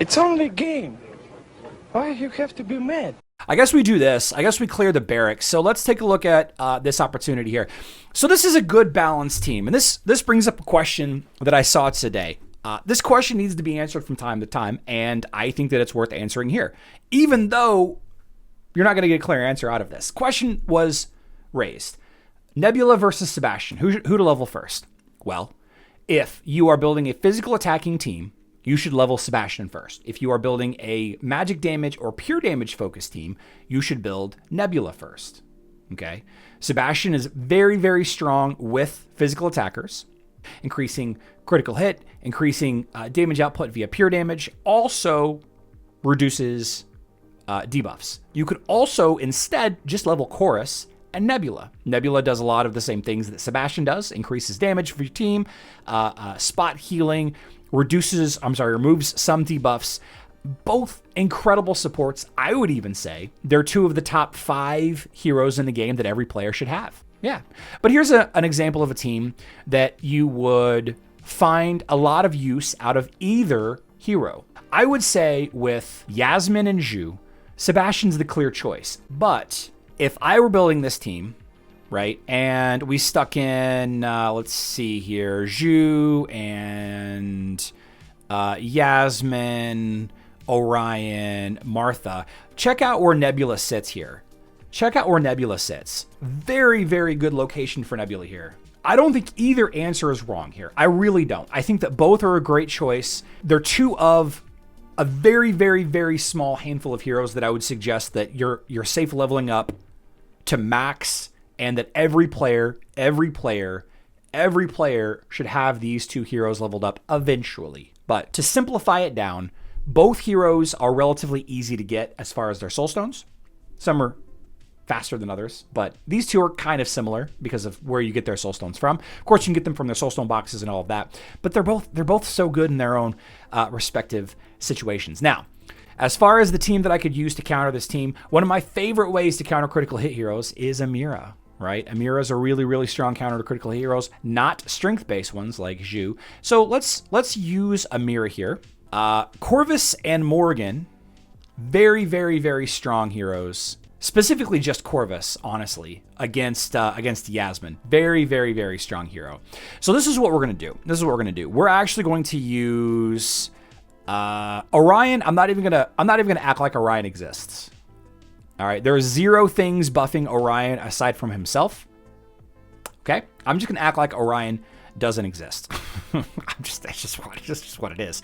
It's only a game. Why you have to be mad? I guess we do this. I guess we clear the barracks. So let's take a look at this opportunity here. So this is a good balanced team. And this brings up a question that I saw today. This question needs to be answered from time to time, and I think that it's worth answering here, even though you're not going to get a clear answer out of this. Question was raised. Nebula versus Sebastian. Who to level first? Well, if you are building a physical attacking team, you should level Sebastian first. If you are building a magic damage or pure damage focused team, you should build Nebula first. Okay? Sebastian is very, very strong with physical attackers, increasing critical hit, increasing damage output via pure damage, also reduces debuffs. You could also instead just level Chorus and Nebula. Nebula does a lot of the same things that Sebastian does, increases damage for your team, spot healing, removes some debuffs. Both incredible supports. I would even say they're two of the top 5 heroes in the game that every player should have. Yeah. But here's an example of a team that you would find a lot of use out of either hero. I would say with Yasmin and Zhu, Sebastian's the clear choice. But if I were building this team, right, and we stuck in, let's see here, Zhu and Yasmin, Orion, Martha, check out where Nebula sits here. Check out where Nebula sits. Very, very good location for Nebula here. I don't think either answer is wrong here. I really don't. I think that both are a great choice. They're two of a very, very, very small handful of heroes that I would suggest that you're safe leveling up to max, and that every player should have these two heroes leveled up eventually. But to simplify it down, both heroes are relatively easy to get as far as their soul stones. Some are faster than others, but these two are kind of similar because of where you get their soul stones from. Of course, you can get them from their soul stone boxes and all of that, but they're both so good in their own respective situations. Now, as far as the team that I could use to counter this team, one of my favorite ways to counter critical hit heroes is Amira, right? Amira's a really, really strong counter to critical hit heroes, not strength-based ones like Zhu. So let's use Amira here. Corvus and Morgan, very, very, very strong heroes. Specifically just Corvus, honestly, against Yasmin. Very, very, very strong hero. So this is what we're going to do. We're actually going to use Orion. I'm not even gonna act like Orion exists. All right, there are 0 things buffing Orion aside from himself. Okay, I'm just gonna act like Orion doesn't exist. That's just what it is.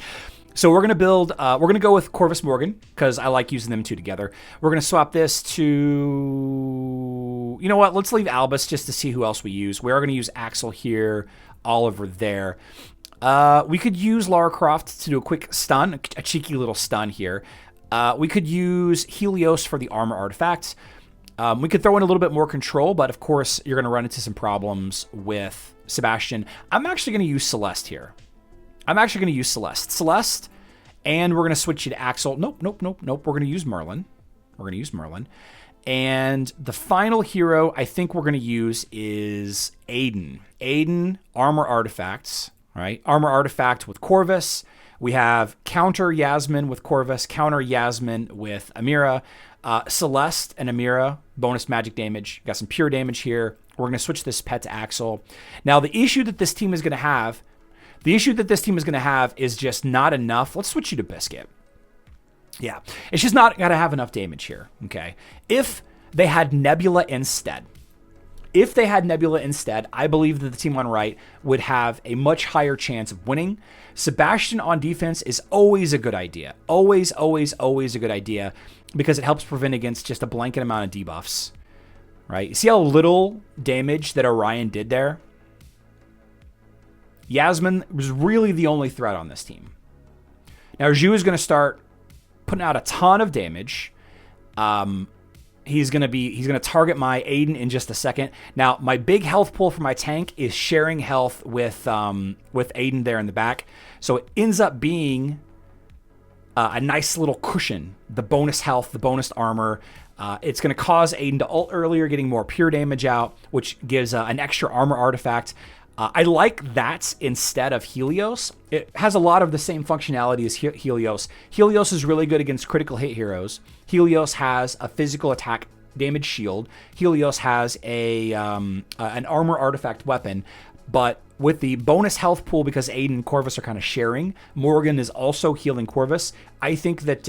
So we're gonna build. We're gonna go with Corvus Morgan because I like using them two together. We're gonna swap this to. You know what? Let's leave Albus just to see who else we use. We are gonna use Axel here, Oliver there. We could use Lara Croft to do a quick stun, a cheeky little stun here. We could use Helios for the armor artifacts. We could throw in a little bit more control, but of course you're going to run into some problems with Sebastian. I'm actually going to use Celeste here. Celeste, and we're going to switch you to Axel. Nope. We're going to use Merlin. And the final hero I think we're going to use is Aiden. Aiden, armor artifacts. Right, armor artifact with Corvus. We have counter Yasmin with Corvus, counter Yasmin with Amira. Celeste and Amira, bonus magic damage. Got some pure damage here. We're going to switch this pet to Axel. Now, the issue that this team is going to have is just not enough. Let's switch you to Biscuit. Yeah, it's just not going to have enough damage here, okay? If they had Nebula instead, I believe that the team on right would have a much higher chance of winning. Sebastian on defense is always a good idea. Always a good idea because it helps prevent against just a blanket amount of debuffs, right? You see how little damage that Orion did there? Yasmin was really the only threat on this team. Now, Zhu is going to start putting out a ton of damage. He's going to target my Aiden in just a second. Now, my big health pool for my tank is sharing health with Aiden there in the back. So it ends up being a nice little cushion. The bonus health, the bonus armor. It's going to cause Aiden to ult earlier, getting more pure damage out, which gives an extra armor artifact. I like that instead of Helios. It has a lot of the same functionality as Helios. Helios is really good against critical hit heroes. Helios has a physical attack damage shield. Helios has an armor artifact weapon, but with the bonus health pool, because Aiden and Corvus are kind of sharing, Morgan is also healing Corvus. I think that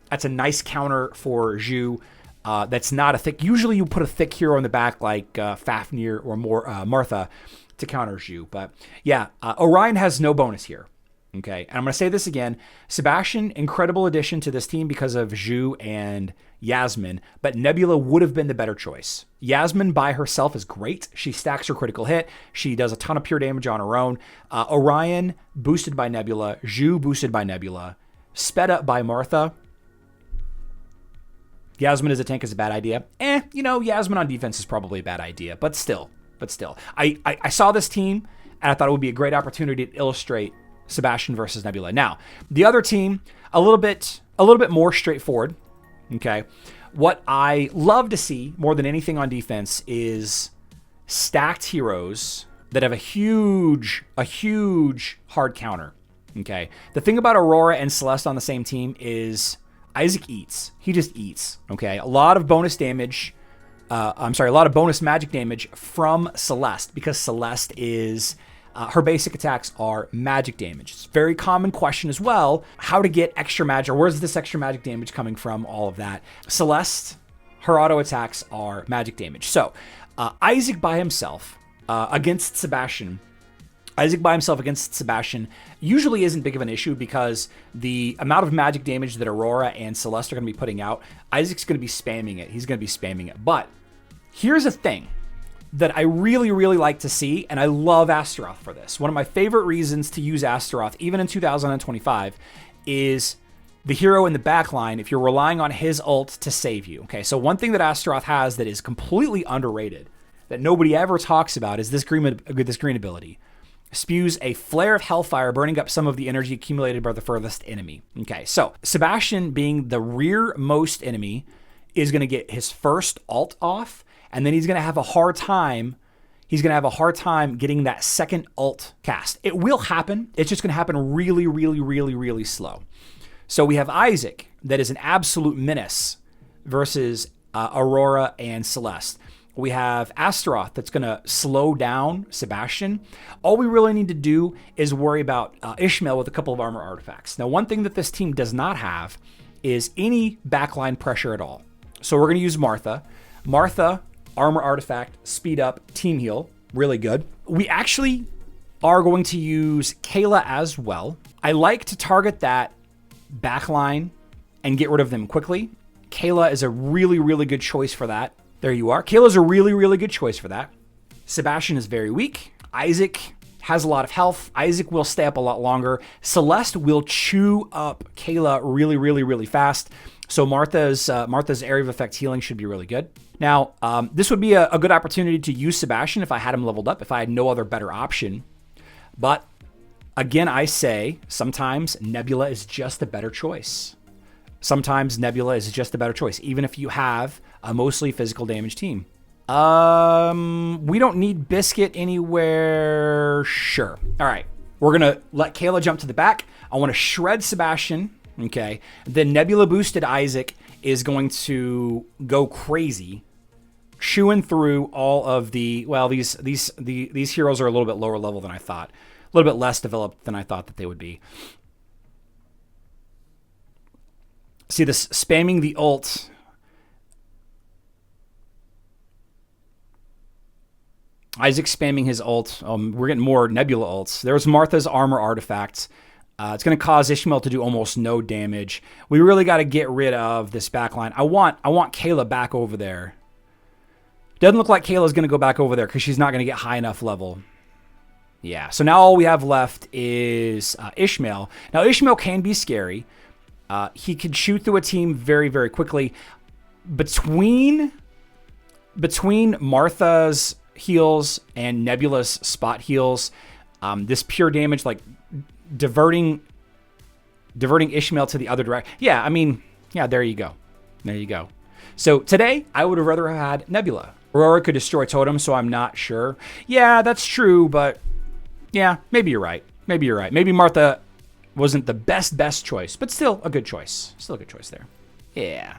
that's a nice counter for Zhu. That's not a thick. Usually you put a thick hero in the back like Fafnir or Martha to counter Zhu. But yeah, Orion has no bonus here. Okay, and I'm going to say this again. Sebastian, incredible addition to this team because of Zhu and Yasmin, but Nebula would have been the better choice. Yasmin by herself is great. She stacks her critical hit. She does a ton of pure damage on her own. Orion, boosted by Nebula. Zhu, boosted by Nebula. Sped up by Martha. Yasmin as a tank is a bad idea. Yasmin on defense is probably a bad idea, but still. I saw this team, and I thought it would be a great opportunity to illustrate Sebastian versus Nebula. Now, the other team, a little bit more straightforward. Okay. What I love to see more than anything on defense is stacked heroes that have a huge hard counter. Okay. The thing about Aurora and Celeste on the same team is Isaac eats. He just eats. Okay. A lot of bonus damage. A lot of bonus magic damage from Celeste, because Celeste is her basic attacks are magic damage. It's a very common question as well, how to get extra magic, or where's this extra magic damage coming from, all of that. Celeste, her auto attacks are magic damage. So Isaac by himself against Sebastian usually isn't big of an issue, because the amount of magic damage that Aurora and Celeste are going to be putting out, Isaac's going to be spamming it. He's going to be spamming it. But here's a thing that I really, really like to see, and I love Astaroth for this. One of my favorite reasons to use Astaroth, even in 2025, is the hero in the backline if you're relying on his ult to save you. Okay, so one thing that Astaroth has that is completely underrated, that nobody ever talks about, is this green ability. Spews a flare of hellfire, burning up some of the energy accumulated by the furthest enemy. Okay, so Sebastian, being the rearmost enemy, is going to get his first ult off, and then he's going to have a hard time. He's going to have a hard time getting that second ult cast. It will happen. It's just going to happen really, really, really, really slow. So we have Isaac, that is an absolute menace, versus Aurora and Celeste. We have Astaroth, that's going to slow down Sebastian. All we really need to do is worry about Ishmael with a couple of armor artifacts. Now, one thing that this team does not have is any backline pressure at all. So we're going to use Martha. Martha, armor artifact, speed up, team heal, really good. We actually are going to use Kayla as well. I like to target that backline and get rid of them quickly. Kayla is a really, really good choice for that. There you are. Kayla's a really, really good choice for that. Sebastian is very weak. Isaac has a lot of health. Isaac will stay up a lot longer. Celeste will chew up Kayla really, really, really fast. So Martha's area of effect healing should be really good. Now, this would be a good opportunity to use Sebastian if I had him leveled up, if I had no other better option. But again, I say sometimes Nebula is just a better choice. Sometimes Nebula is just a better choice, even if you have a mostly physical damage team. We don't need Biscuit anywhere. Sure. All right. We're going to let Kayla jump to the back. I want to shred Sebastian. Okay. Then Nebula boosted Isaac is going to go crazy, chewing through all of the, well, these heroes are a little bit lower level than I thought. A little bit less developed than I thought that they would be. See this spamming the ult. Isaac spamming his ult. We're getting more Nebula ults. There's Martha's armor artifacts. It's going to cause Ishmael to do almost no damage. We really got to get rid of this backline. I want Kayla back over there. Doesn't look like Kayla's going to go back over there because she's not going to get high enough level. Yeah, so now all we have left is Ishmael. Now, Ishmael can be scary. He could shoot through a team very, very quickly. Between Martha's heals and Nebula's spot heals, this pure damage, like diverting Ishmael to the other direction. Yeah, I mean, yeah, there you go. There you go. So today, I would have rather had Nebula. Aurora could destroy Totem, so I'm not sure. Yeah, that's true, but Yeah, maybe you're right. Maybe you're right. Maybe Martha wasn't the best choice, but still a good choice. Still a good choice there. Yeah.